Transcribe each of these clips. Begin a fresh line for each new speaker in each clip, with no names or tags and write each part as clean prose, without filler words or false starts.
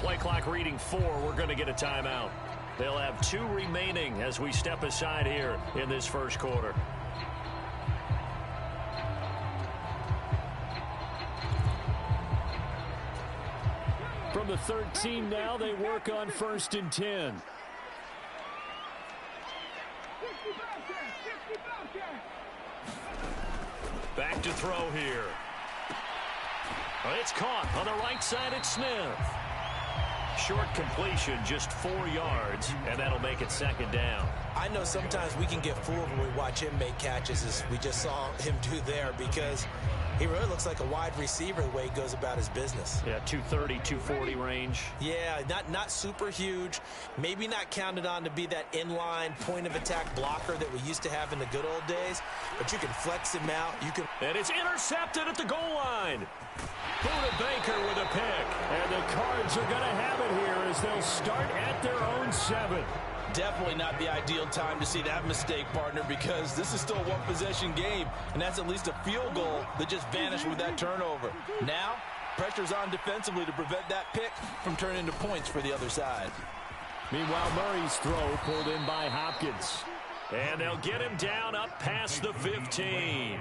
Play clock reading 4. We're going to get a timeout. They'll have 2 remaining as we step aside here in this first quarter.
From the 13 now, they work on 1st and 10.
Back to throw here. It's caught on the right side at Smith. Short completion, just 4 yards, and that'll make it 2nd down.
I know sometimes we can get fooled when we watch him make catches, as we just saw him do there, because he really looks like a wide receiver the way he goes about his business.
Yeah, 230, 240 range.
Yeah, not super huge. Maybe not counted on to be that inline point-of-attack blocker that we used to have in the good old days, but you can flex him out.
And it's intercepted at the goal line. Buda Baker with a pick.
And the Cards are going to have it here as they'll start at their own 7.
Definitely not the ideal time to see that mistake, partner, because this is still a one-possession game, and that's at least a field goal that just vanished with that turnover. Now, pressure's on defensively to prevent that pick from turning into points for the other side.
Meanwhile, Murray's throw pulled in by Hopkins.
And they'll get him down up past the 15.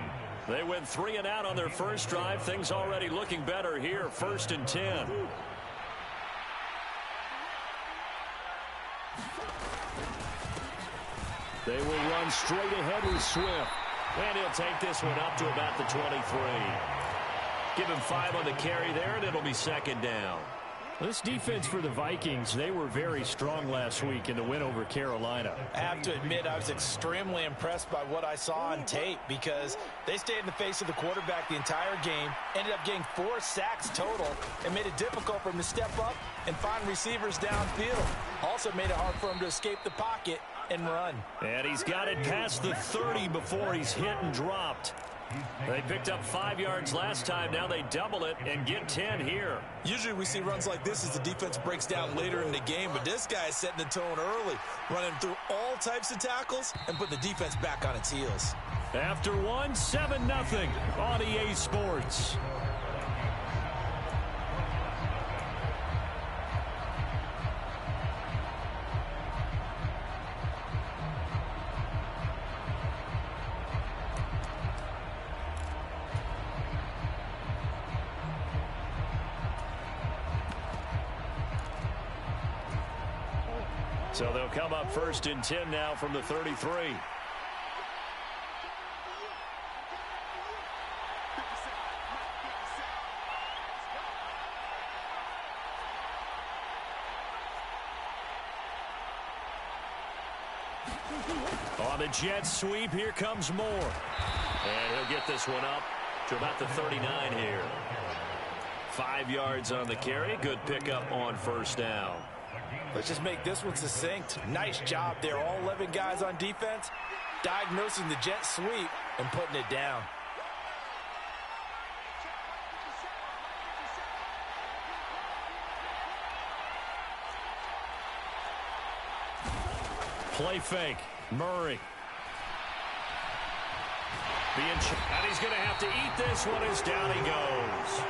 They went 3 and out on their first drive. Things already looking better here, 1st and 10.
They will run straight ahead with Swift.
And he'll take this one up to about the 23. Give him 5 on the carry there, and it'll be 2nd down.
This defense for the Vikings, they were very strong last week in the win over Carolina.
I have to admit, I was extremely impressed by what I saw on tape, because they stayed in the face of the quarterback the entire game, ended up getting 4 sacks total, and made it difficult for him to step up and find receivers downfield. Also made it hard for him to escape the pocket and run.
And he's got it past the 30 before he's hit and dropped. They picked up 5 yards last time. Now they double it and get 10 here.
Usually we see runs like this as the defense breaks down later in the game, but this guy is setting the tone early, running through all types of tackles and putting the defense back on its heels.
After 1, 7-0 on EA Sports. So they'll come up 1st and 10 now from the 33. On the jet sweep, here comes Moore. And he'll get this one up to about the 39 here. 5 yards on the carry. Good pickup on 1st down.
Let's just make this one succinct. Nice job there. All 11 guys on defense diagnosing the jet sweep and putting it down.
Play fake. Murray. And he's going to have to eat this one as down he goes.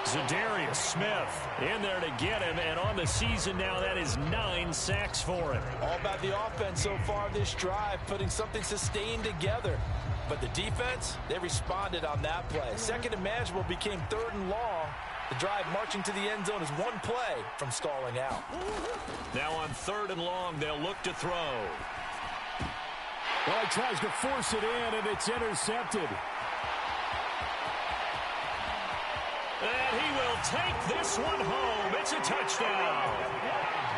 Zadarius Smith in there to get him, and on the season now, that is 9 sacks for him.
All about the offense so far this drive, putting something sustained together. But the defense, they responded on that play. 2nd and manageable became 3rd and long. The drive marching to the end zone is 1 play from stalling out.
Now on 3rd and long, they'll look to throw.
Well, he tries to force it in, and it's intercepted.
And he will take this one home. It's a touchdown.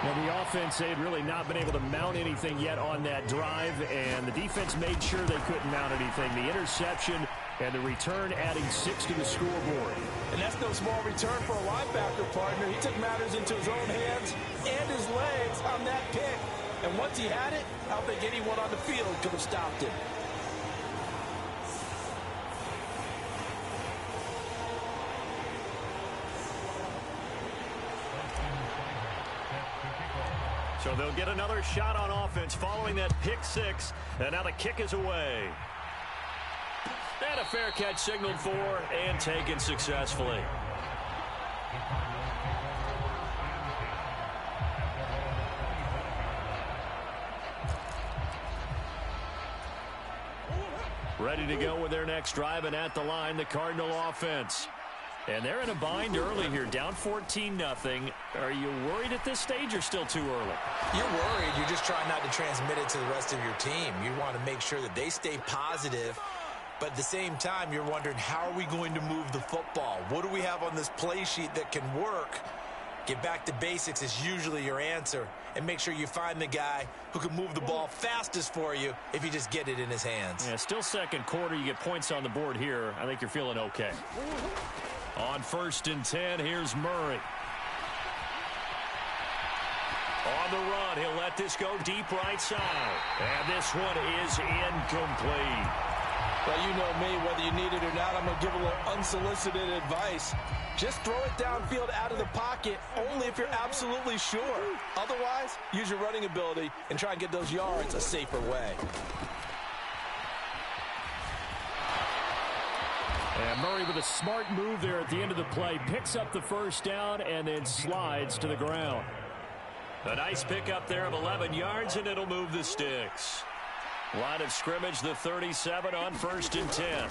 Now, the offense, they had really not been able to mount anything yet on that drive, and the defense made sure they couldn't mount anything. The interception and the return adding 6 to the scoreboard.
And that's no small return for a linebacker, partner. He took matters into his own hands and his legs on that pick. And once he had it, I don't think anyone on the field could have stopped him.
So they'll get another shot on offense following that pick 6. And now the kick is away. And a fair catch signaled for and taken successfully.
Ready to go with their next drive, and at the line, the Cardinal offense. And they're in a bind early here, down 14-0. Are you worried at this stage or still too early?
You're worried. You're just trying not to transmit it to the rest of your team. You want to make sure that they stay positive. But at the same time, you're wondering, how are we going to move the football? What do we have on this play sheet that can work? Get back to basics is usually your answer. And make sure you find the guy who can move the ball fastest for you if you just get it in his hands.
Yeah, still second quarter. You get points on the board here. I think you're feeling okay. On 1st and 10, here's Murray. On the run, he'll let this go deep right side. And this one is incomplete.
Well, you know me, whether you need it or not, I'm going to give a little unsolicited advice. Just throw it downfield out of the pocket only if you're absolutely sure. Otherwise, use your running ability and try and get those yards a safer way.
And Murray with a smart move there at the end of the play. Picks up the first down and then slides to the ground.
A nice pickup there of 11 yards, and it'll move the sticks. Line of scrimmage, the 37 on 1st and 10.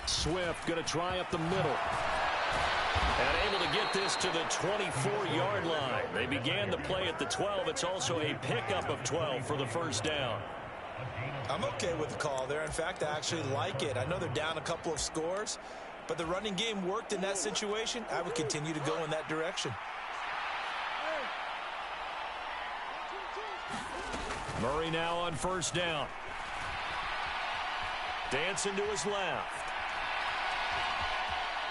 Swift going to try up the middle.
And able to get this to the 24-yard line. They began the play at the 12. It's also a pickup of 12 for the first down.
I'm okay with the call there. In fact, I actually like it. I know they're down a couple of scores, but the running game worked in that situation. I would continue to go in that direction.
Murray now on 1st down.
Dancing to his left.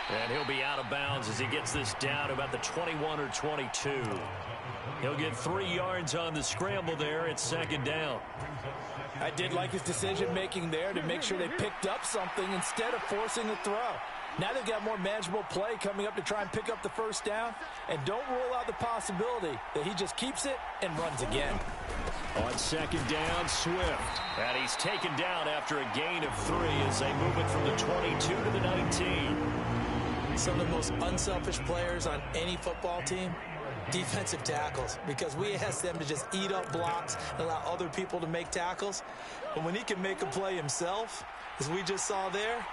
And he'll be out of bounds as he gets this down about the 21 or 22. He'll get 3 yards on the scramble there. It's 2nd down.
I did like his decision-making there to make sure they picked up something instead of forcing a throw. Now they've got more manageable play coming up to try and pick up the first down. And don't rule out the possibility that he just keeps it and runs again.
On 2nd down, Swift.
And he's taken down after a gain of 3 as they move it from the 22 to the 19.
Some of the most unselfish players on any football team, defensive tackles, because we ask them to just eat up blocks and allow other people to make tackles. But when he can make a play himself, as we just saw there,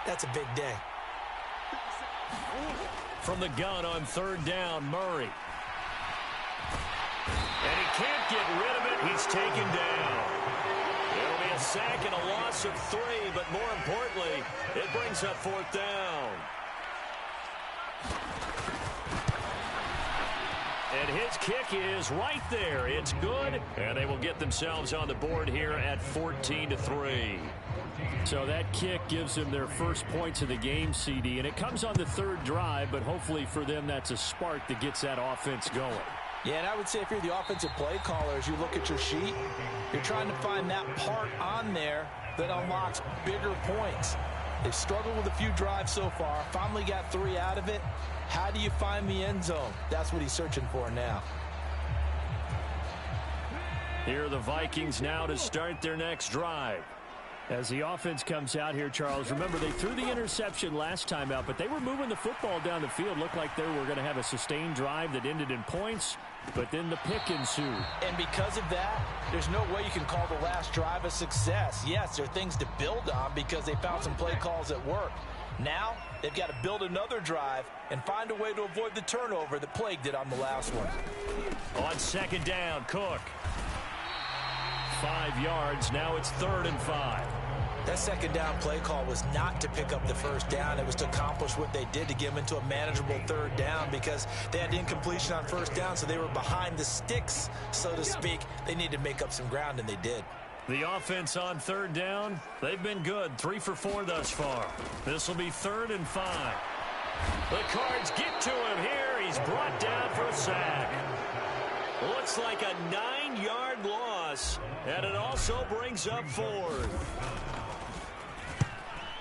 that's a big day.
From the gun on 3rd down, Murray.
And he can't get rid of it. He's taken down. It'll be a sack and a loss of 3, but more importantly, it brings up 4th down. And his kick is right there. It's good, and they will get themselves on the board here at 14-3.
So that kick gives them their first points of the game, CD, and it comes on the 3rd drive, but hopefully for them that's a spark that gets that offense going.
Yeah, and I would say if you're the offensive play caller, as you look at your sheet, you're trying to find that part on there that unlocks bigger points. They've struggled with a few drives so far, finally got 3 out of it. How do you find the end zone? That's what he's searching for now.
Here are the Vikings now to start their next drive. As the offense comes out here, Charles, remember they threw the interception last time out, but they were moving the football down the field. Looked like they were going to have a sustained drive that ended in points, but then the pick ensued.
And because of that, there's no way you can call the last drive a success. Yes, there are things to build on because they found some play calls that work. Now, they've got to build another drive and find a way to avoid the turnover that plagued it on the last one.
On 2nd down, Cook. 5 yards. Now it's 3rd and 5.
That 2nd down play call was not to pick up the first down. It was to accomplish what they did to get them into a manageable 3rd down because they had incompletion on 1st down, so they were behind the sticks, so to speak. They needed to make up some ground, and they did.
The offense on 3rd down, they've been good. 3 for 4 thus far. This will be 3rd and 5.
The Cards get to him here. He's brought down for a sack. Looks like a 9-yard loss, and it also brings up 4th.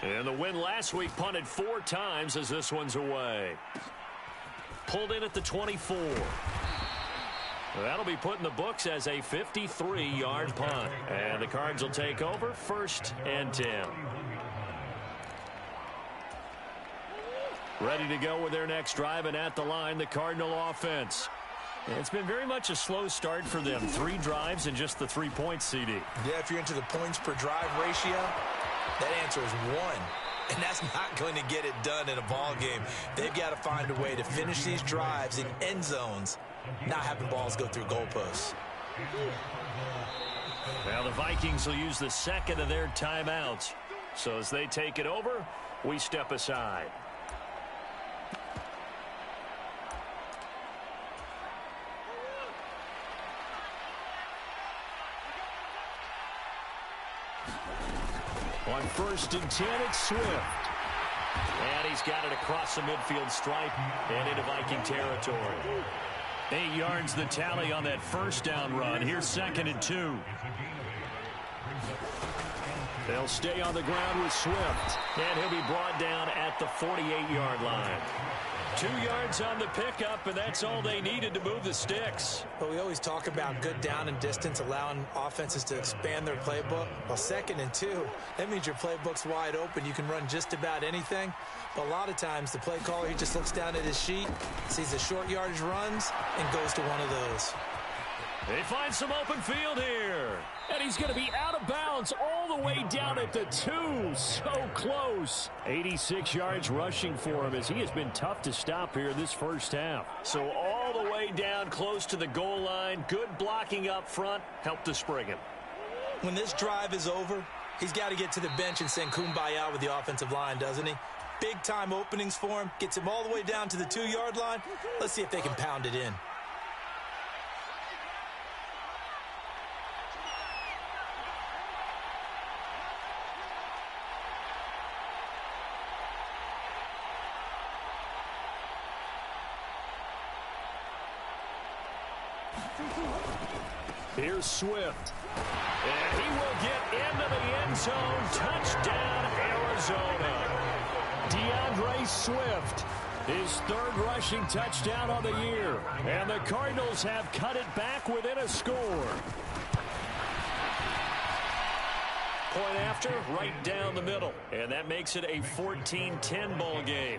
And the win last week punted 4 times as this one's away. Pulled in at the 24. That'll be put in the books as a 53-yard punt. And the Cards will take over 1st and 10. Ready to go with their next drive, and at the line, the Cardinal offense. It's been very much a slow start for them. 3 drives and just the 3 points, CD.
Yeah, if you're into the points per drive ratio, That answer is one. And that's not going to get it done in a ball game. They've got to find a way to finish these drives in end zones, not having balls go through goalposts.
Now the Vikings will use the second of their timeouts. So as they take it over, we step aside. On 1st and 10, it's Swift. And he's got it across the midfield stripe and into Viking territory. 8 yards the tally on that first down run. Here's 2nd and 2. They'll stay on the ground with Swift. And he'll be brought down at the 48-yard line. 2 yards on the pickup, and that's all they needed to move the sticks.
But we always talk about good down and distance, allowing offenses to expand their playbook. Well, 2nd and 2, that means your playbook's wide open. You can run just about anything. But a lot of times, the play caller, he just looks down at his sheet, sees the short yardage runs, and goes to one of those.
They find some open field here. And he's going to be out of bounds all the way down at the 2. So close. 86 yards rushing for him as he has been tough to stop here this first half.
So all the way down close to the goal line. Good blocking up front. Helped to spring him.
When this drive is over, he's got to get to the bench and sing kumbaya with the offensive line, doesn't he? Big-time openings for him. Gets him all the way down to the 2-yard line. Let's see if they can pound it in.
Here's Swift. And he will get into the end zone. Touchdown, Arizona. DeAndre Swift, his 3rd rushing touchdown on the year. And the Cardinals have cut it back within a score.
Point after, right down the middle. And that makes it a 14-10 ball game.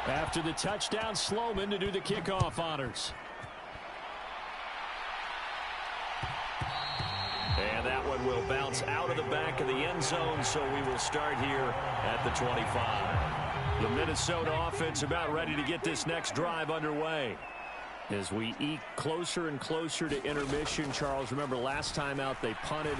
After the touchdown, Sloman to do the kickoff honors.
And that one will bounce out of the back of the end zone, so we will start here at the 25.
The Minnesota offense about ready to get this next drive underway. As we eke closer and closer to intermission, Charles, remember last time out they punted.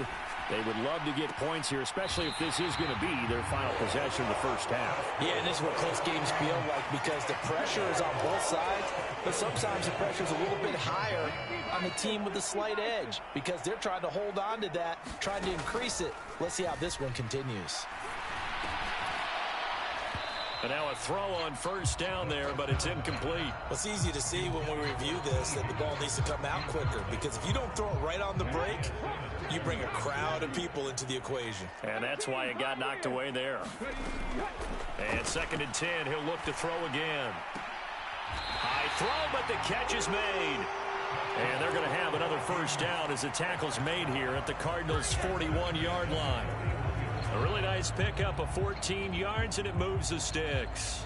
They would love to get points here, especially if this is going to be their final possession of the first half.
Yeah, and this is what close games feel like because the pressure is on both sides, but sometimes the pressure is a little bit higher on the team with a slight edge because they're trying to hold on to that, trying to increase it. Let's see how this one continues.
And now a throw on first down there, but it's incomplete.
It's easy to see when we review this that the ball needs to come out quicker because if you don't throw it right on the break, you bring a crowd of people into the equation.
And that's why it got knocked away there. And 2nd and 10, he'll look to throw again. High throw, but the catch is made. And they're going to have another first down as the tackle's made here at the Cardinals' 41-yard line. A really nice pickup of 14 yards, and it moves the sticks.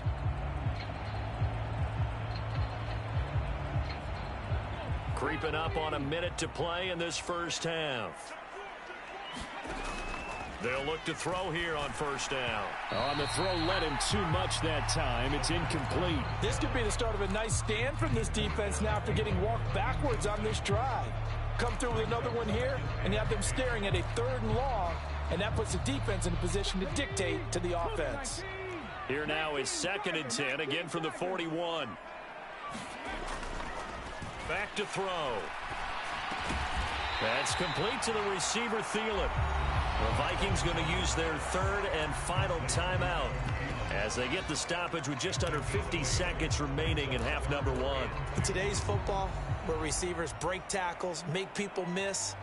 Creeping up on a minute to play in this first half. They'll look to throw here on first down.
On the throw, led him too much that time. It's incomplete.
This could be the start of a nice stand from this defense now after getting walked backwards on this drive. Come through with another one here, and you have them staring at a 3rd and long, and that puts the defense in a position to dictate to the offense.
Here now is 2nd and 10, again from the 41. Back to throw. That's complete to the receiver, Thielen. The Vikings going to use their 3rd and final timeout as they get the stoppage with just under 50 seconds remaining in half number 1.
In today's football, where receivers break tackles, make people miss,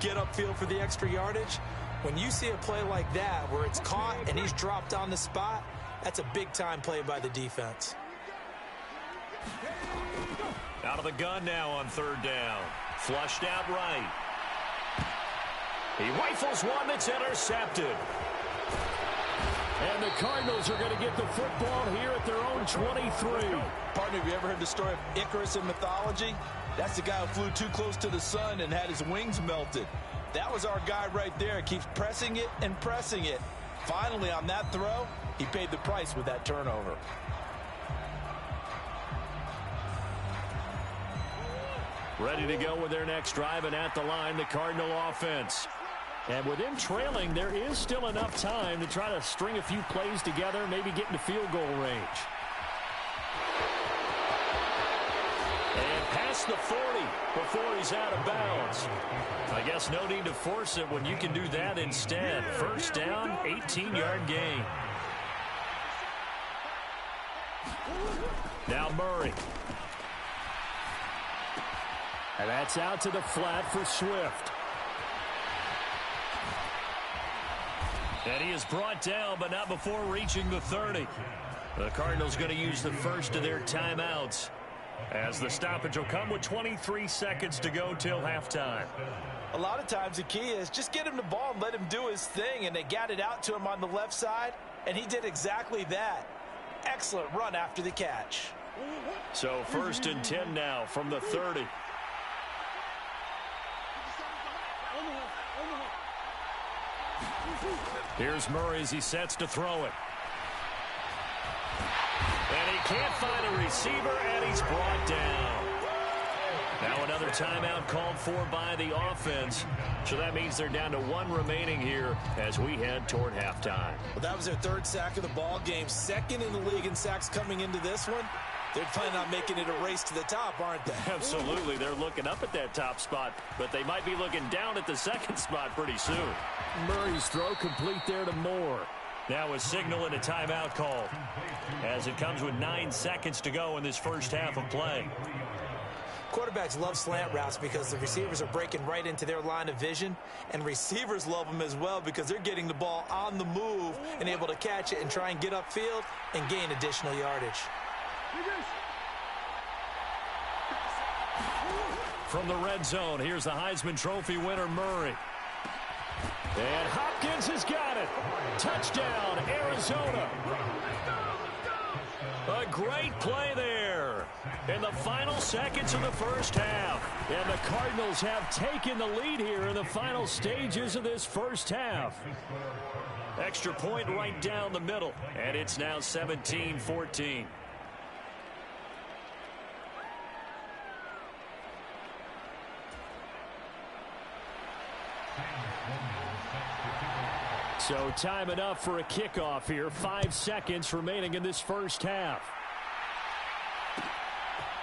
get upfield for the extra yardage, when you see a play like that where it's caught and he's dropped on the spot, that's a big-time play by the defense.
Out of the gun now on 3rd down. Flushed out right. He rifles one that's intercepted.
And the Cardinals are going to get the football here at their own 23.
Partner, have you ever heard the story of Icarus in mythology? That's the guy who flew too close to the sun and had his wings melted. That was our guy right there. Keeps pressing it and pressing it. Finally, on that throw, he paid the price with that turnover.
Ready to go with their next drive, and at the line, the Cardinal offense. And with them trailing, there is still enough time to try to string a few plays together, maybe get into field goal range.
And past the 40 before he's out of bounds. I guess no need to force it when you can do that instead. First down, 18-yard gain.
Now Murray. And that's out to the flat for Swift.
And he is brought down, but not before reaching the 30. The Cardinals going to use the first of their timeouts, as the stoppage will come with 23 seconds to go till halftime.
A lot of times the key is just get him the ball and let him do his thing, and they got it out to him on the left side, and he did exactly that. Excellent run after the catch.
So 1st and 10 now from the 30.
Here's Murray as he sets to throw it.
And he can't find a receiver, and he's brought down. Now another timeout called for by the offense. So that means they're down to 1 remaining here as we head toward halftime.
Well, that was their 3rd sack of the ball game. 2nd in the league in sacks coming into this one. They're planning on making it a race to the top, aren't they?
Absolutely. They're looking up at that top spot, but they might be looking down at the 2nd spot pretty soon.
Murray's throw complete there to Moore.
Now a signal and a timeout called, as it comes with 9 seconds to go in this first half of play.
Quarterbacks love slant routes because the receivers are breaking right into their line of vision, and receivers love them as well because they're getting the ball on the move and able to catch it and try and get upfield and gain additional yardage.
From the red zone, here's the Heisman Trophy winner, Murray. And Hopkins has got it. Touchdown, Arizona.
A great play there in the final seconds of the first half.
And the Cardinals have taken the lead here in the final stages of this first half.
Extra point right down the middle, and it's now 17-14.
So time enough for a kickoff here. 5 seconds remaining in this first half.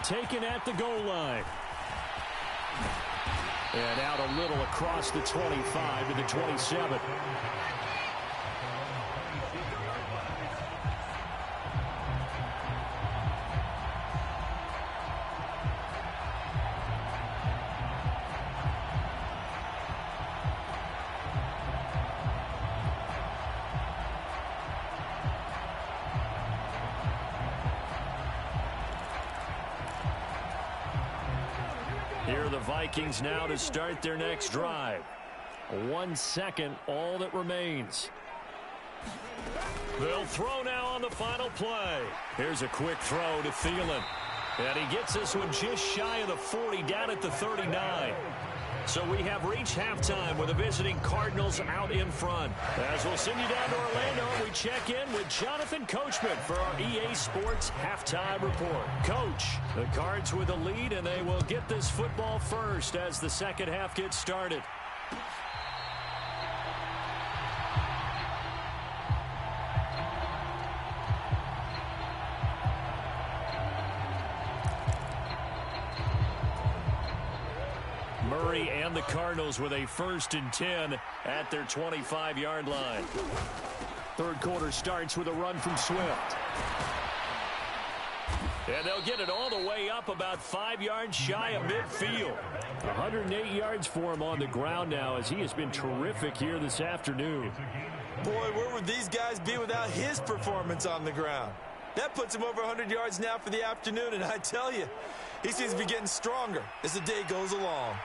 Taken at the goal line. And out a little across the 25 to the 27.
Here are the Vikings now to start their next drive.
1 second, all that remains.
They'll throw now on the final play. Here's a quick throw to Thielen. And he gets this one just shy of the 40, down at the 39. So we have reached halftime with the visiting Cardinals out in front. As we'll send you down to Orlando, we check in with Jonathan Coachman for our EA Sports Halftime Report. Coach, the Cards with the lead, and they will get this football first as the second half gets started. Murray and the Cardinals with a 1st and 10 at their 25-yard line.
Third quarter starts with a run from Swift.
And they'll get it all the way up about 5 yards shy of midfield.
108 yards for him on the ground now, as he has been terrific here this afternoon.
Boy, where would these guys be without his performance on the ground? That puts him over 100 yards now for the afternoon, and I tell you, he seems to be getting stronger as the day goes along.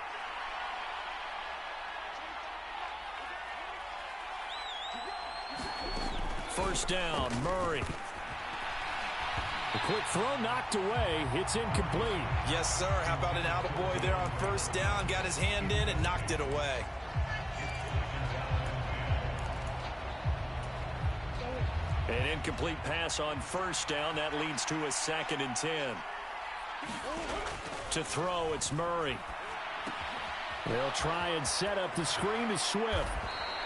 First down, Murray. The quick throw knocked away. It's incomplete.
Yes, sir. How about an attaboy there on first down? Got his hand in and knocked it away.
An incomplete pass on first down. That leads to a 2nd and 10.
To throw, it's Murray. They'll try and set up the screen to Swift.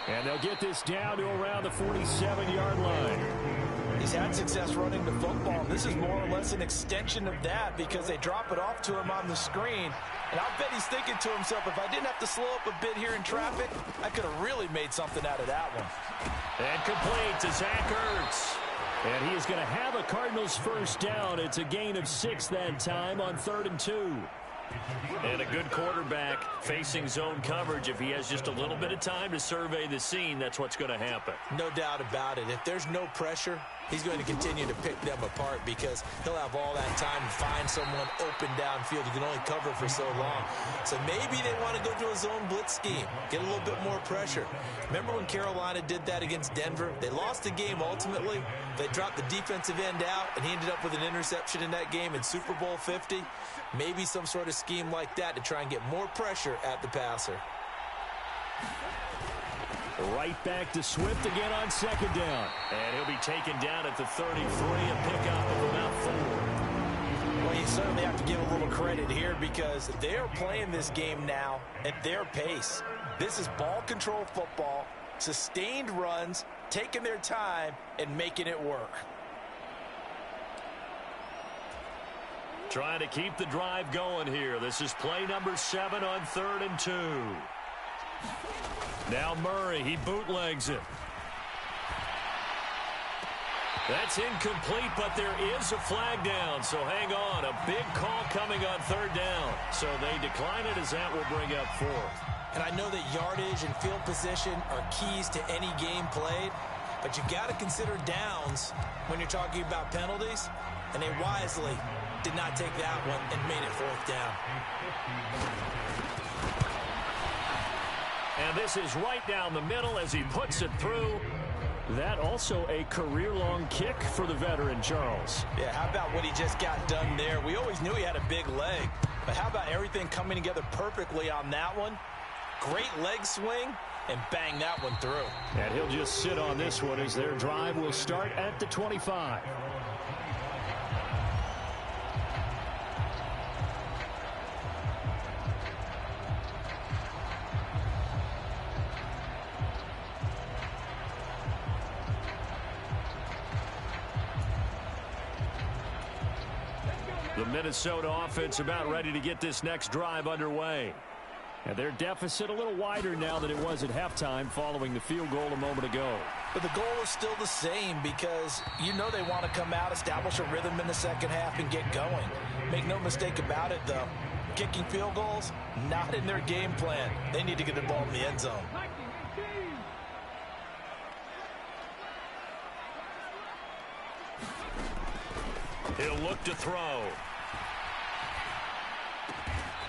And they'll get this down to around the 47-yard line.
He's had success running the football. This is more or less an extension of that because they drop it off to him on the screen. And I'll bet he's thinking to himself, if I didn't have to slow up a bit here in traffic, I could have really made something out of that one.
And complete to Zach Ertz.
And he is going to have a Cardinals first down. It's a gain of 6 that time on 3rd and 2.
And a good quarterback facing zone coverage. If he has just a little bit of time to survey the scene, that's what's going to happen.
No doubt about it. If there's no pressure, he's going to continue to pick them apart because he'll have all that time to find someone open downfield. You can only cover for so long. So maybe they want to go to a zone blitz scheme, get a little bit more pressure. Remember when Carolina did that against Denver? They lost the game ultimately. They dropped the defensive end out, and he ended up with an interception in that game in Super Bowl 50. Maybe some sort of scheme like that to try and get more pressure at the passer.
Right back to Swift again on 2nd down.
And he'll be taken down at the 33, a pickup of about 4.
Well, you certainly have to give a little credit here because they're playing this game now at their pace. This is ball control football, sustained runs, taking their time, and making it work.
Trying to keep the drive going here. This is play number 7 on 3rd and 2.
Now Murray, he bootlegs it.
That's incomplete, but there is a flag down, so hang on. A big call coming on 3rd down. So they decline it as that will bring up 4th.
And I know that yardage and field position are keys to any game played, but you got to consider downs when you're talking about penalties, and they wisely did not take that one and made it 4th down.
And this is right down the middle as he puts it through. That also a career-long kick for the veteran, Charles.
Yeah, how about what he just got done there? We always knew he had a big leg, but how about everything coming together perfectly on that one? Great leg swing, and bang that one through.
And he'll just sit on this one as their drive will start at the 25.
The Minnesota offense about ready to get this next drive underway.
And their deficit a little wider now than it was at halftime following the field goal a moment ago.
But the goal is still the same because you know they want to come out, establish a rhythm in the second half, and get going. Make no mistake about it, though. Kicking field goals, not in their game plan. They need to get the ball in the end zone.
He'll look to throw.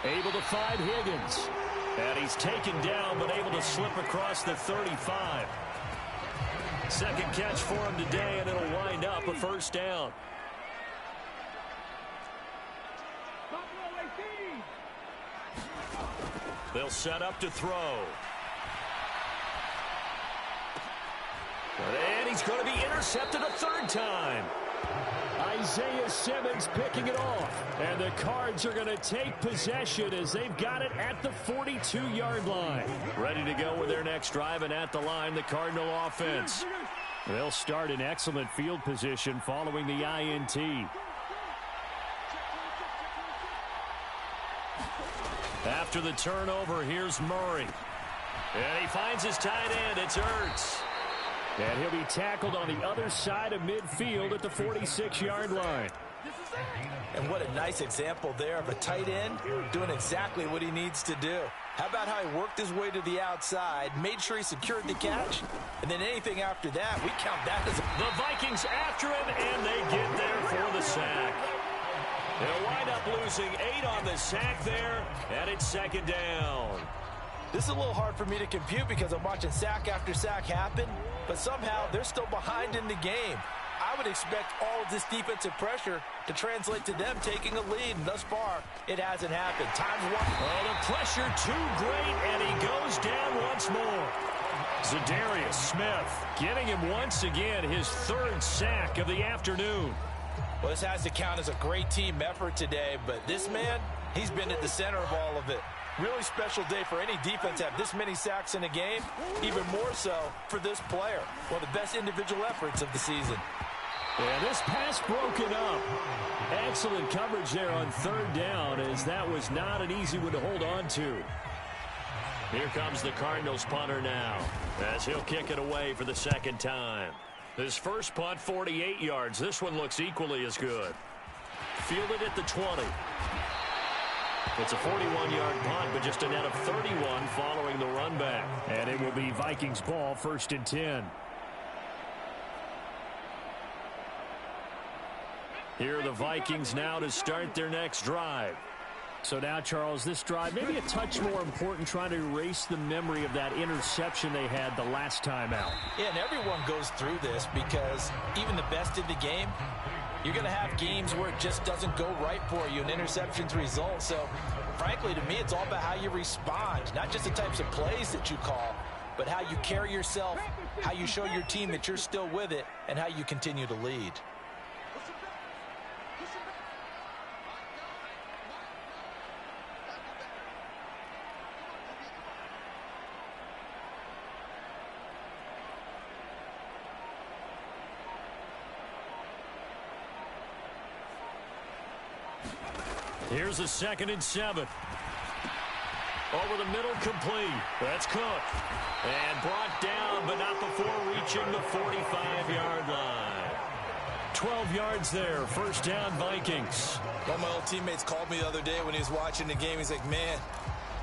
Able to find Higgins.
And he's taken down, but able to slip across the 35. Second catch for him today, and it'll wind up a first down. They'll set up to throw. And he's going to be intercepted a 3rd time.
Isaiah Simmons picking it off. And the Cards are going to take possession as they've got it at the 42-yard line.
Ready to go with their next drive, and at the line, the Cardinal offense.
They'll start in excellent field position following the INT.
After the turnover, here's Murray. And he finds his tight end. It's Ertz.
And he'll be tackled on the other side of midfield at the 46-yard line.
And what a nice example there of a tight end doing exactly what he needs to do. How about how he worked his way to the outside, made sure he secured the catch, and then anything after that, we count that as
the Vikings after him, and they get there for the sack. They'll wind up losing 8 on the sack there, and it's 2nd down.
This is a little hard for me to compute because I'm watching sack after sack happen, but somehow they're still behind in the game. I would expect all of this defensive pressure to translate to them taking a lead, and thus far, it hasn't happened. Time's one.
Oh, the pressure too great, and he goes down once more. Zadarius Smith getting him once again, his third sack of the afternoon.
Well, this has to count as a great team effort today, but this man, he's been at the center of all of it. Really special day for any defense to have this many sacks in a game, even more so for this player. One of the best individual efforts of the season.
And this pass broken up. Excellent coverage there on third down, as that was not an easy one to hold on to.
Here comes the Cardinals punter now, as he'll kick it away for the second time. His first punt, 48 yards. This one looks equally as good. Fielded at the 20. It's a 41-yard punt, but just a net of 31 following the run back.
And it will be Vikings ball, 1st and 10. Here are the Vikings now to start their next drive. So now, Charles, this drive maybe a touch more important, trying to erase the memory of that interception they had the last time out.
Yeah, and everyone goes through this because even the best in the game, you're going to have games where it just doesn't go right for you, and interceptions result. So, frankly, to me, it's all about how you respond, not just the types of plays that you call, but how you carry yourself, how you show your team that you're still with it, and how you continue to lead.
Here's a 2nd and 7. Over the middle, complete. That's Cook. And brought down, but not before reaching the 45-yard line.
12 yards there. 1st down, Vikings.
One of my old teammates called me the other day when he was watching the game. He's like, man,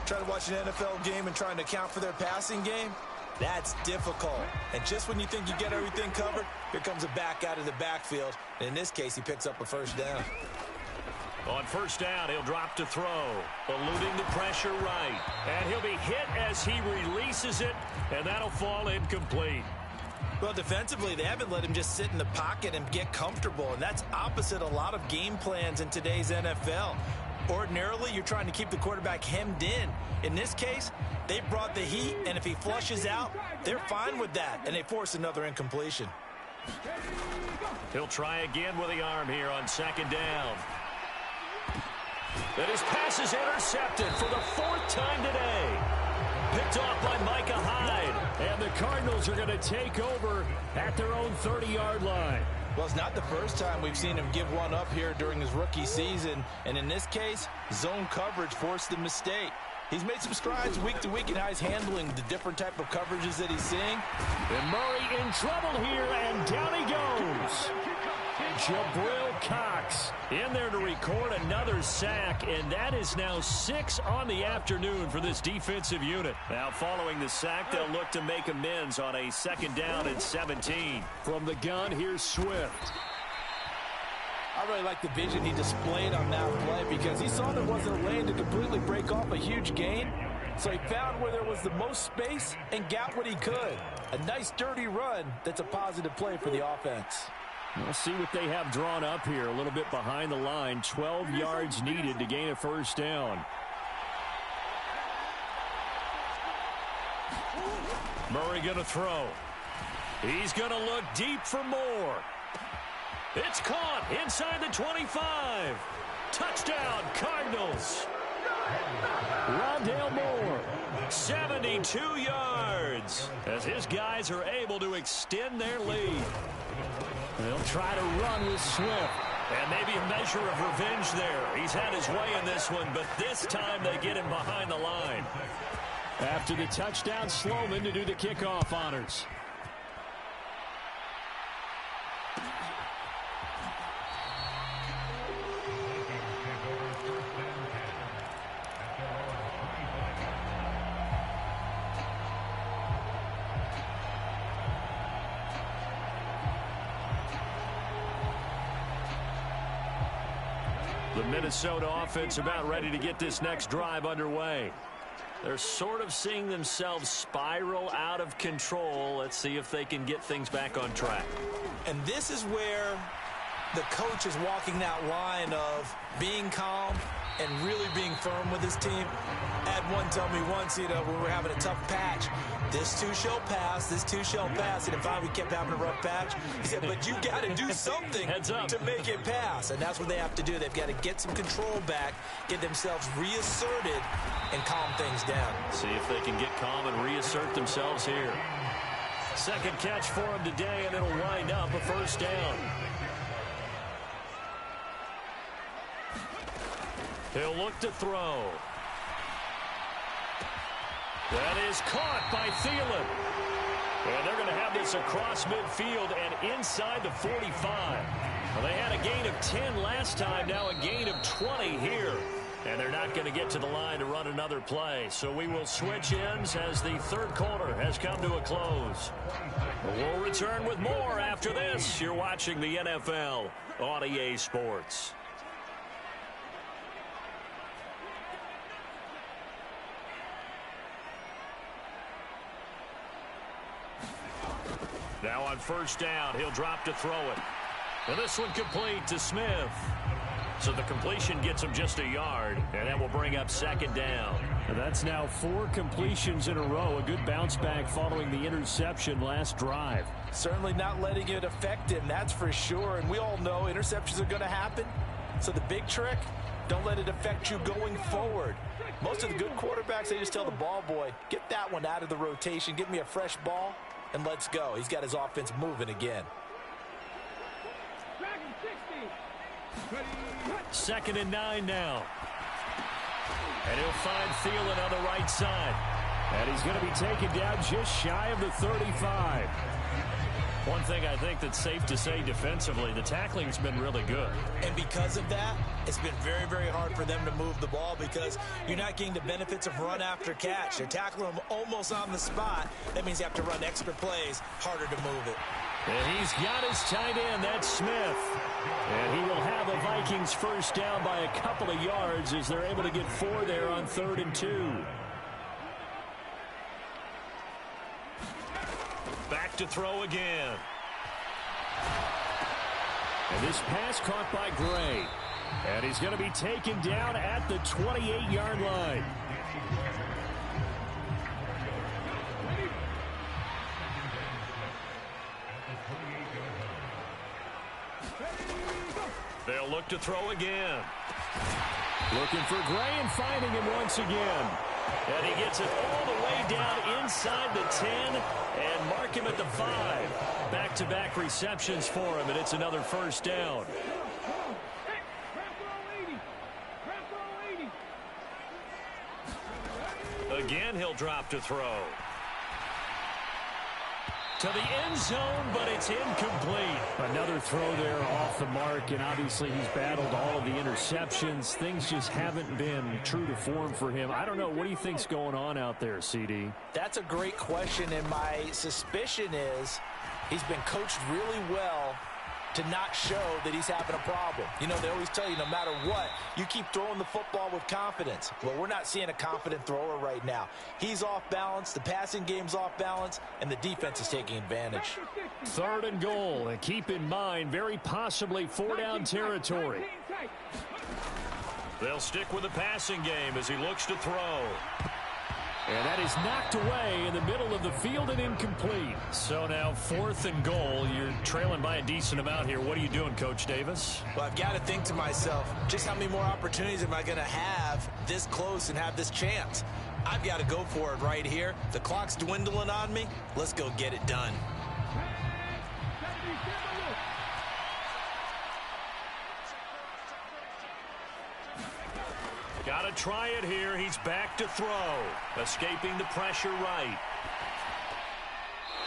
trying to watch an NFL game and trying to account for their passing game, that's difficult. And just when you think you get everything covered, here comes a back out of the backfield. And in this case, he picks up a 1st down.
On 1st down, he'll drop to throw, eluding the pressure right. And he'll be hit as he releases it, and that'll fall incomplete.
Well, defensively, they haven't let him just sit in the pocket and get comfortable, and that's opposite a lot of game plans in today's NFL. Ordinarily, you're trying to keep the quarterback hemmed in. In this case, they brought the heat, and if he flushes out, they're fine with that, and they force another incompletion.
He'll try again with the arm here on 2nd down. And his pass is intercepted for the 4th time today. Picked off by Micah Hyde.
And the Cardinals are going to take over at their own 30-yard line.
Well, it's not the first time we've seen him give one up here during his rookie season. And in this case, zone coverage forced the mistake. He's made some strides week to week in how he's handling the different type of coverages that he's seeing.
And Murray in trouble here, and down he goes. Jabril Cox in there to record another sack, and that is now 6 on the afternoon for this defensive unit.
Now following the sack, they'll look to make amends on a 2nd down and 17.
From the gun, here's Swift.
I really like the vision he displayed on that play because he saw there wasn't a lane to completely break off a huge gain. So he found where there was the most space and got what he could. A nice dirty run that's a positive play for the offense.
We'll see what they have drawn up here. A little bit behind the line. 12 yards needed to gain a 1st down.
Murray going to throw. He's going to look deep for more. It's caught inside the 25. Touchdown, Cardinals.
Rondale Moore.
72 yards as his guys are able to extend their lead.
They'll try to run with Swift.
And maybe a measure of revenge there. He's had his way in this one, but this time they get him behind the line.
After the touchdown, Sloman to do the kickoff honors.
The Minnesota offense about ready to get this next drive underway. They're sort of seeing themselves spiral out of control. Let's see if they can get things back on track.
And this is where the coach is walking that line of being calm and really being firm with his team. I had one tell me once, when we were having a tough patch, this too shall pass, this too shall pass. And if we kept having a rough patch, he said, but you got to do something to make it pass. And that's what they have to do. They've got to get some control back, get themselves reasserted, and calm things down.
See if they can get calm and reassert themselves here. Second catch for him today, and it'll wind up a first down. He'll look to throw. That is caught by Thielen. And they're going to have this across midfield and inside the 45. Well, they had a gain of 10 last time, now a gain of 20 here. And they're not going to get to the line to run another play. So we will switch ends as the third quarter has come to a close. We'll return with more after this. You're watching the NFL on EA Sports. Now on first down, he'll drop to throw it. And this one complete to Smith. So the completion gets him just a yard, and that will bring up second down.
And that's now 4 completions in a row. A good bounce back following the interception last drive.
Certainly not letting it affect him, that's for sure. And we all know interceptions are going to happen. So the big trick, don't let it affect you going forward. Most of the good quarterbacks, they just tell the ball boy, get that one out of the rotation, give me a fresh ball, and let's go. He's got his offense moving again.
Second and 9 now. And he'll find Thielen on the right side. And he's going to be taken down just shy of the 35.
One thing I think that's safe to say defensively, the tackling's been really good.
And because of that, it's been very, very hard for them to move the ball because you're not getting the benefits of run after catch. They're tackling them almost on the spot. That means you have to run extra plays, harder to move it.
And he's got his tight end, that's Smith. And he will have the Vikings first down by a couple of yards as they're able to get 4 there on 3rd and 2.
Back to throw again.
And this pass caught by Gray. And he's going to be taken down at the 28-yard line.
They'll look to throw again.
Looking for Gray and finding him once again.
And he gets it all the way down inside the 10 and mark him at the 5. Back-to-back receptions for him, and it's another first down. Again, he'll drop to throw. To the end zone, but it's incomplete.
Another throw there off the mark, and obviously he's battled all of the interceptions. Things just haven't been true to form for him. I don't know. What do you think's going on out there, CD?
That's a great question, and my suspicion is he's been coached really well to not show that he's having a problem. You know, they always tell you no matter what, you keep throwing the football with confidence. Well, we're not seeing a confident thrower right now. He's off balance, the passing game's off balance, and the defense is taking advantage.
3rd and goal, and keep in mind, very possibly 4-down territory.
They'll stick with the passing game as he looks to throw.
And that is knocked away in the middle of the field and incomplete.
So now 4th and goal. You're trailing by a decent amount here. What are you doing, Coach Davis?
Well, I've got to think to myself, just how many more opportunities am I going to have this close and have this chance? I've got to go for it right here. The clock's dwindling on me. Let's go get it done.
Got to try it here. He's back to throw. Escaping the pressure right.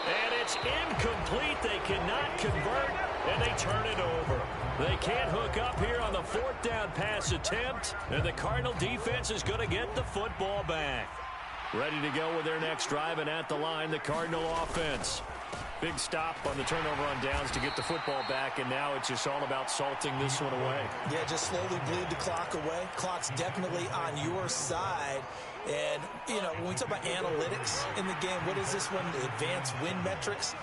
And it's incomplete. They cannot convert, and they turn it over. They can't hook up here on the 4th down pass attempt, and the Cardinal defense is going to get the football back. Ready to go with their next drive, and at the line, the Cardinal offense. Big stop on the turnover on downs to get the football back, and now it's just all about salting this one away.
Yeah, just slowly bleed the clock away. Clock's definitely on your side. And, you know, when we talk about analytics in the game, what is this one? The advanced win metrics?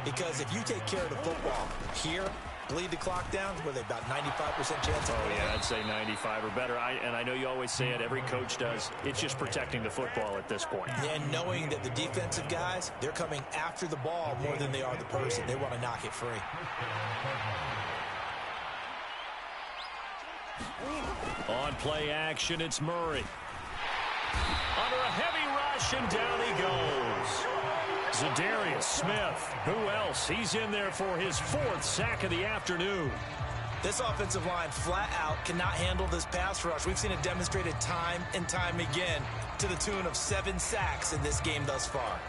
Because if you take care of the football here, bleed the clock down, were they about 95% chance of winning?
Yeah, I'd say 95 or better. And I know you always say it, every coach does. It's just protecting the football at this point.
And knowing that the defensive guys, they're coming after the ball more than they are the person. They want to knock it free.
On play action, it's Murray. Under a heavy rush, and down he goes. Zadarius Smith. Who else? He's in there for his 4th sack of the afternoon.
This offensive line flat out cannot handle this pass rush. We've seen it demonstrated time and time again to the tune of 7 sacks in this game thus far.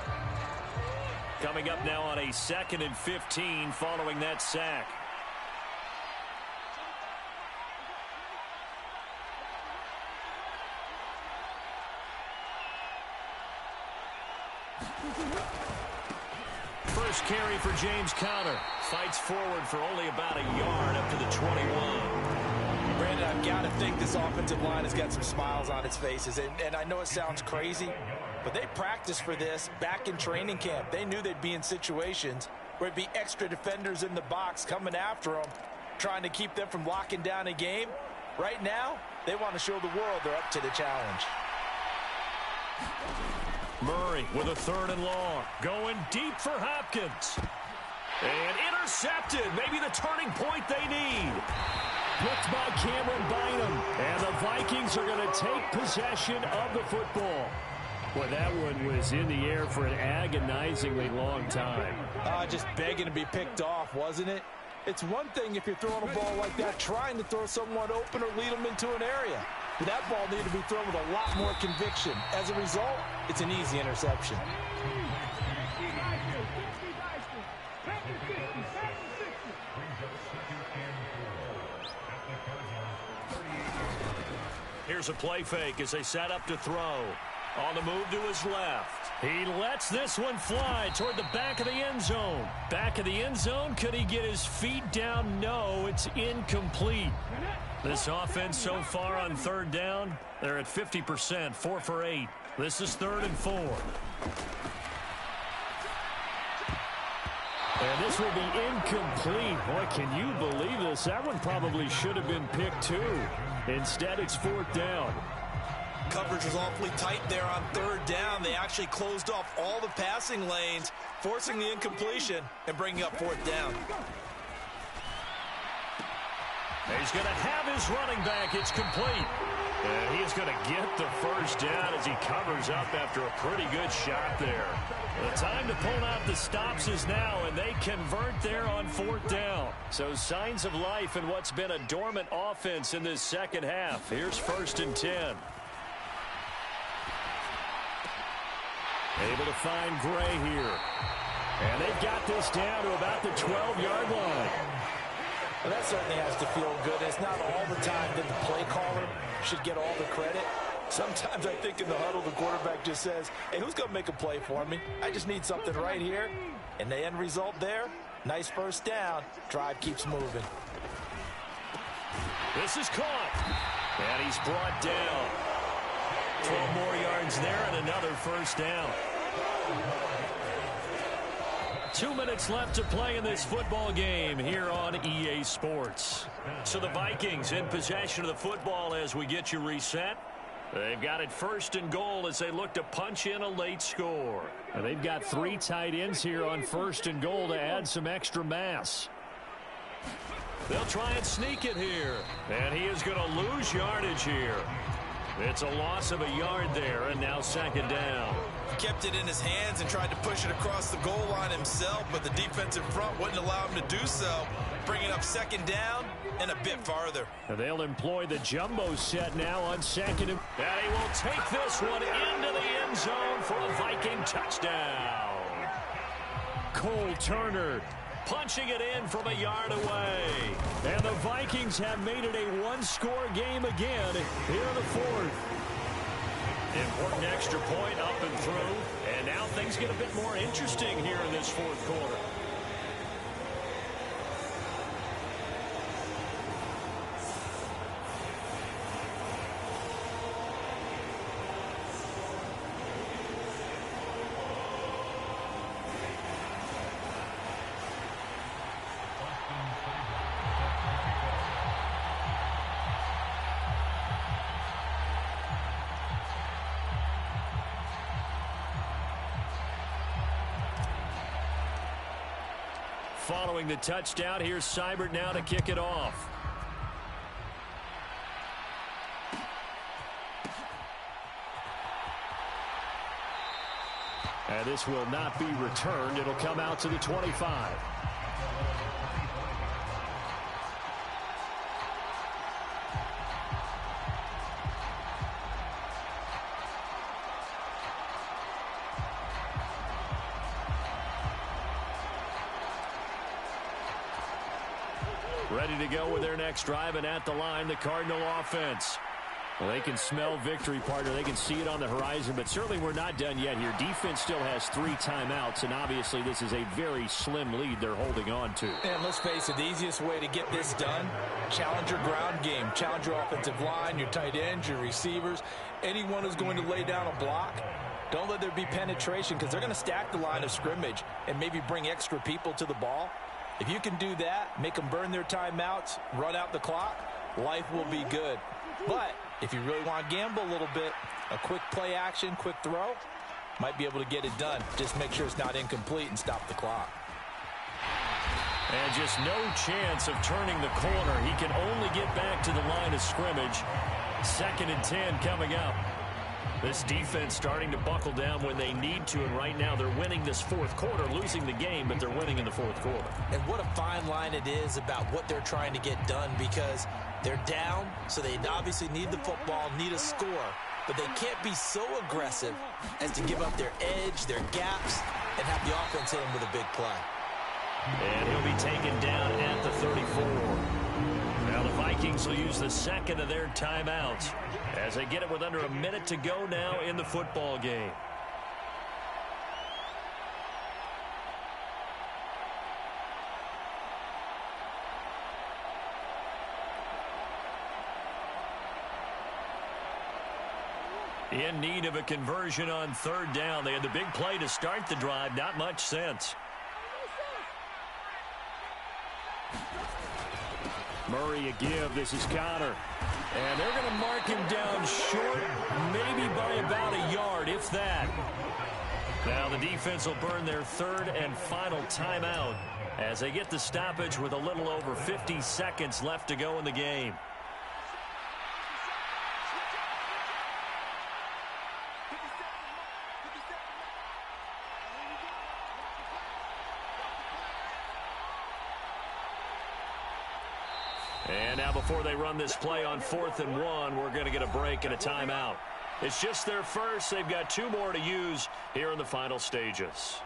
Coming up now on a 2nd and 15 following that sack. First carry for James Conner. Fights forward for only about a yard up to the 21.
Brandon, I've got to think this offensive line has got some smiles on its faces. And I know it sounds crazy, but they practiced for this back in training camp. They knew they'd be in situations where it'd be extra defenders in the box coming after them, trying to keep them from locking down a game. Right now, they want to show the world they're up to the challenge.
Murray with a 3rd and long. Going deep for Hopkins. And intercepted. Maybe the turning point they need. Picked by Cameron Bynum. And the Vikings are going to take possession of the football. Well, that one was in the air for an agonizingly long time.
Just begging to be picked off, wasn't it? It's one thing if you're throwing a ball like that, trying to throw someone open or lead them into an area. But that ball needed to be thrown with a lot more conviction. As a result, it's an easy interception.
Here's a play fake as they set up to throw. On the move to his left. He lets this one fly toward the back of the end zone. Back of the end zone. Could he get his feet down? No, it's incomplete. This offense so far on 3rd down, they're at 50%, 4 for 8. This is 3rd and 4. And this will be incomplete. Boy, can you believe this? That one probably should have been picked too. Instead, it's 4th down.
Coverage was awfully tight there on 3rd down. They actually closed off all the passing lanes, forcing the incompletion and bringing up 4th down.
He's going to have his running back. It's complete. And he is going to get the 1st down as he covers up after a pretty good shot there. The time to pull out the stops is now, and they convert there on 4th down. So signs of life in what's been a dormant offense in this second half. Here's 1st and 10. Able to find Gray here. And they've got this down to about the 12-yard line.
Well, that certainly has to feel good. It's not all the time that the play caller should get all the credit. Sometimes I think in the huddle, the quarterback just says, hey, who's going to make a play for me? I just need something right here. And the end result there, nice 1st down. Drive keeps moving.
This is caught. And he's brought down. 12 more yards there and another 1st down. 2 minutes left to play in this football game here on EA Sports. So the Vikings in possession of the football as we get you reset. They've got it 1st and goal as they look to punch in a late score. And they've got 3 tight ends here on 1st and goal to add some extra mass. They'll try and sneak it here. And he is going to lose yardage here. It's a loss of a yard there, and now 2nd down.
He kept it in his hands and tried to push it across the goal line himself, but the defensive front wouldn't allow him to do so, bringing up 2nd down and a bit farther.
And they'll employ the jumbo set now on 2nd. And he will take this one into the end zone for a Viking touchdown. Cole Turner punching it in from a yard away. And the Vikings have made it a 1-score game again here in the 4th. Important extra point up and through. And now things get a bit more interesting here in this 4th quarter. Following the touchdown, here's Seibert now to kick it off. And this will not be returned. It'll come out to the 25. Ready to go with their next drive, and at the line, the Cardinal offense. Well, they can smell victory, partner. They can see it on the horizon, but certainly we're not done yet here. Defense still has 3 timeouts, and obviously this is a very slim lead they're holding on to.
And let's face it, the easiest way to get this done, challenge your ground game. Challenge your offensive line, your tight ends, your receivers, anyone who's going to lay down a block. Don't let there be penetration because they're going to stack the line of scrimmage and maybe bring extra people to the ball. If you can do that, make them burn their timeouts, run out the clock, life will be good. But if you really want to gamble a little bit, a quick play action, quick throw, might be able to get it done. Just make sure it's not incomplete and stop the clock.
And just no chance of turning the corner. He can only get back to the line of scrimmage. 2nd and 10 coming up. This defense starting to buckle down when they need to, and right now they're winning this 4th quarter, losing the game, but they're winning in the 4th quarter.
And what a fine line it is about what they're trying to get done, because they're down, so they obviously need the football, need a score, but they can't be so aggressive as to give up their edge, their gaps, and have the offense hit them with a big play.
And he'll be taken down at the 34. Now the Vikings will use the 2nd of their timeouts as they get it with under a minute to go now in the football game. In need of a conversion on 3rd down. They had the big play to start the drive. Not much sense. Murray a give. This is Connor. And they're going to mark him down short, maybe by about a yard, if that. Now the defense will burn their 3rd and final timeout as they get the stoppage with a little over 50 seconds left to go in the game. And now before they run this play on 4th and 1, we're going to get a break and a timeout. It's just their first. They've got 2 more to use here in the final stages.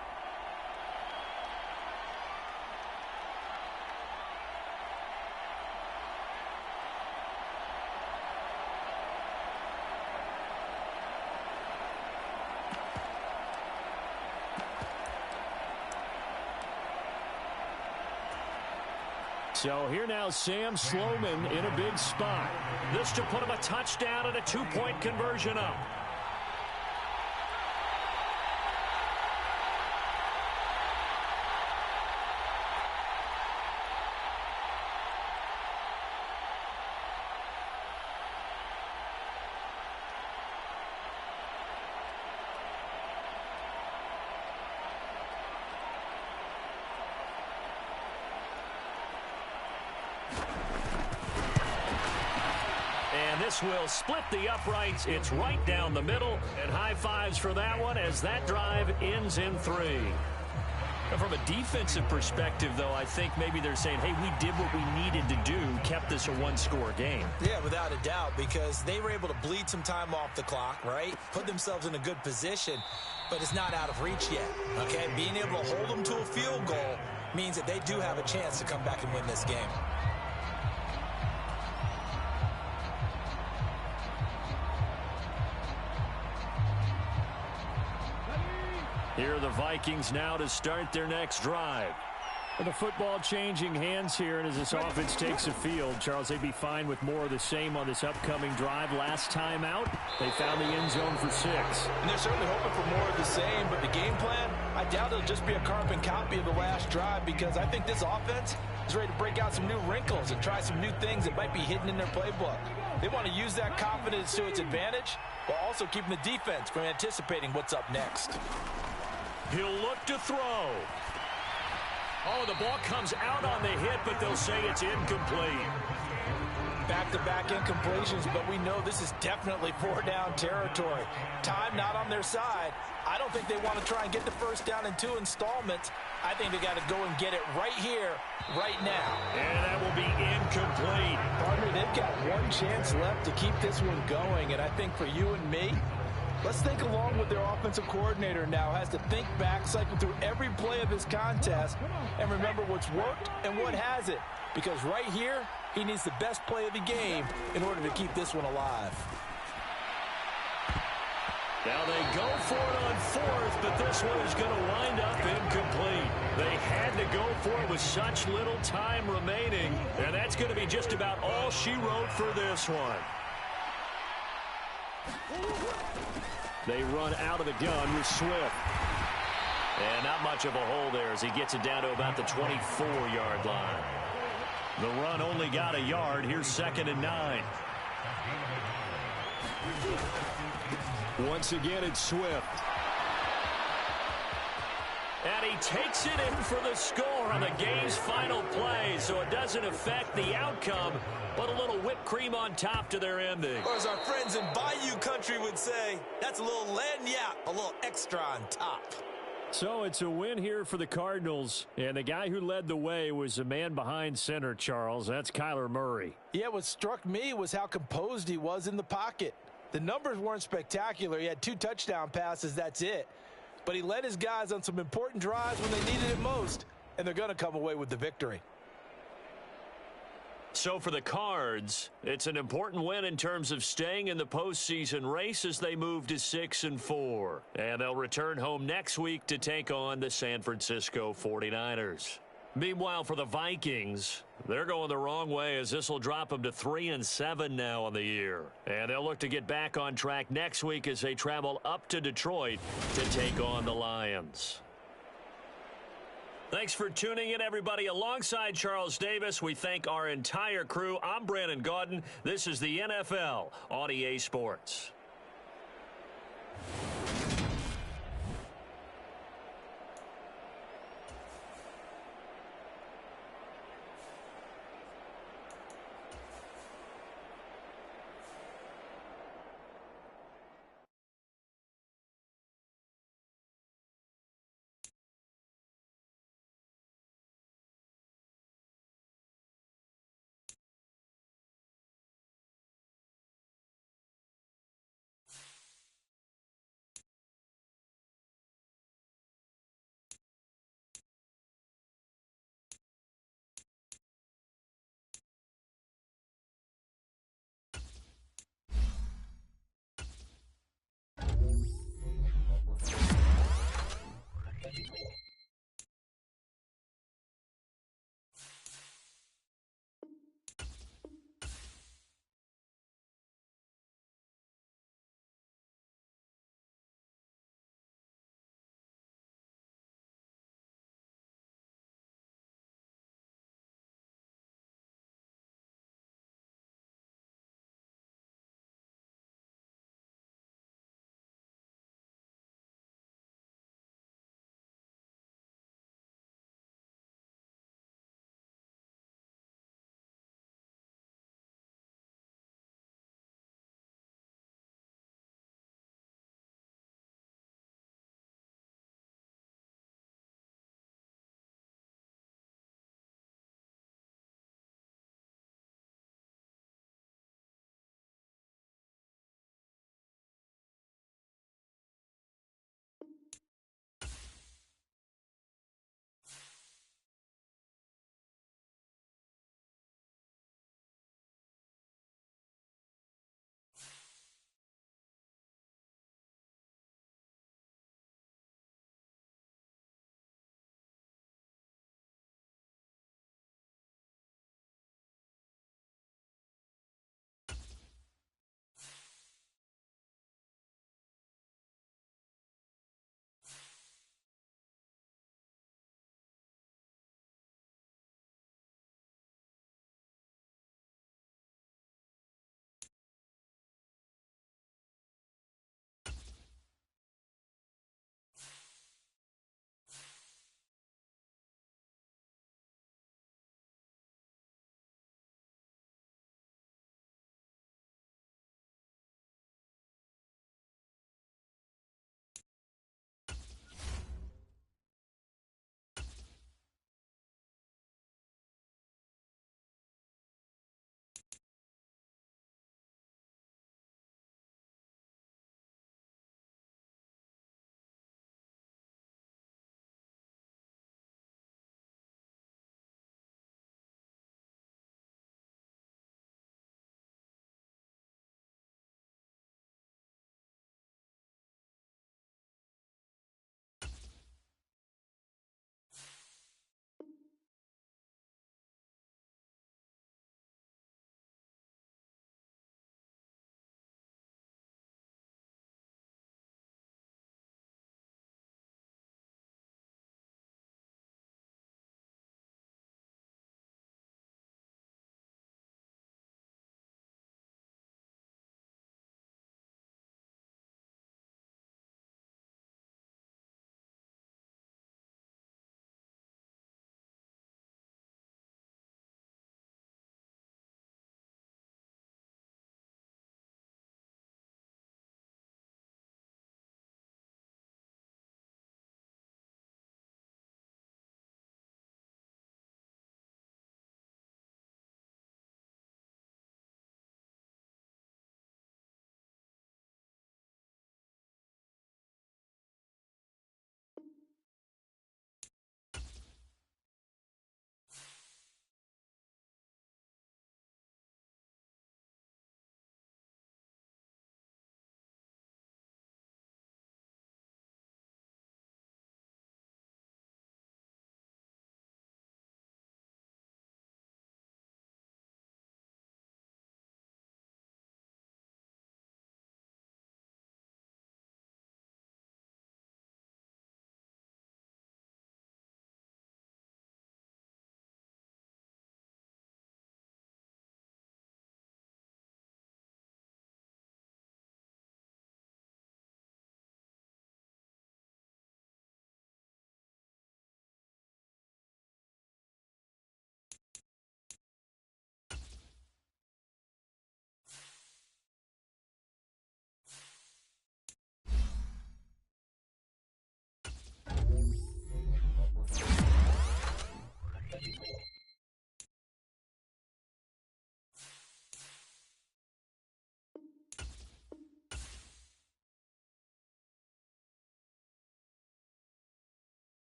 So here now, Sam Sloman in a big spot. This to put him a touchdown and a 2-point conversion up. This will split the uprights. It's right down the middle, and high fives for that one as that drive ends in 3. And from a defensive perspective, though, I think maybe they're saying, hey, we did what we needed to do, kept this a 1-score game.
Yeah, without a doubt, because they were able to bleed some time off the clock, right? Put themselves in a good position, but it's not out of reach yet, okay? Being able to hold them to a field goal means that they do have a chance to come back and win this game.
Here are the Vikings now to start their next drive. And the football changing hands here, and as this offense takes a field, Charles, they'd be fine with more of the same on this upcoming drive. Last time out, they found the end zone for 6.
And they're certainly hoping for more of the same, but the game plan, I doubt it'll just be a carbon copy of the last drive, because I think this offense is ready to break out some new wrinkles and try some new things that might be hidden in their playbook. They want to use that confidence to its advantage, while also keeping the defense from anticipating what's up next.
He'll look to throw.
Oh, the ball comes out on the hit, but they'll say it's incomplete.
Back-to-back incompletions, but we know this is definitely four-down territory. Time not on their side. I don't think they want to try and get the first down in 2 installments. I think they got to go and get it right here, right now.
And that will be incomplete.
Partner, they've got one chance left to keep this one going, and I think for you and me, let's think along with their offensive coordinator now. Has to think back, cycle through every play of his contest, and remember what's worked and what hasn't. Because right here, he needs the best play of the game in order to keep this one alive.
Now they go for it on 4th, but this one is going to wind up incomplete. They had to go for it with such little time remaining, and that's going to be just about all she wrote for this one. They run out of the gun with Swift. And not much of a hole there as he gets it down to about the 24-yard line. The run only got a yard. Here's 2nd and 9. Once again, it's Swift. And he takes it in for the score on the game's final play, so it doesn't affect the outcome, but a little whipped cream on top to their ending.
Or as our friends in Bayou Country would say, that's a little lagniappe, a little extra on top.
So it's a win here for the Cardinals, and the guy who led the way was the man behind center, Charles. That's Kyler Murray.
Yeah, what struck me was how composed he was in the pocket. The numbers weren't spectacular. He had 2 touchdown passes, that's it. But he led his guys on some important drives when they needed it most, and they're going to come away with the victory.
So for the Cards, it's an important win in terms of staying in the postseason race as they move to 6-4. And they'll return home next week to take on the San Francisco 49ers. Meanwhile, for the Vikings, they're going the wrong way as this will drop them to 3-7 now on the year. And they'll look to get back on track next week as they travel up to Detroit to take on the Lions. Thanks for tuning in, everybody. Alongside Charles Davis, we thank our entire crew. I'm Brandon Gaudin. This is the NFL on EA Sports.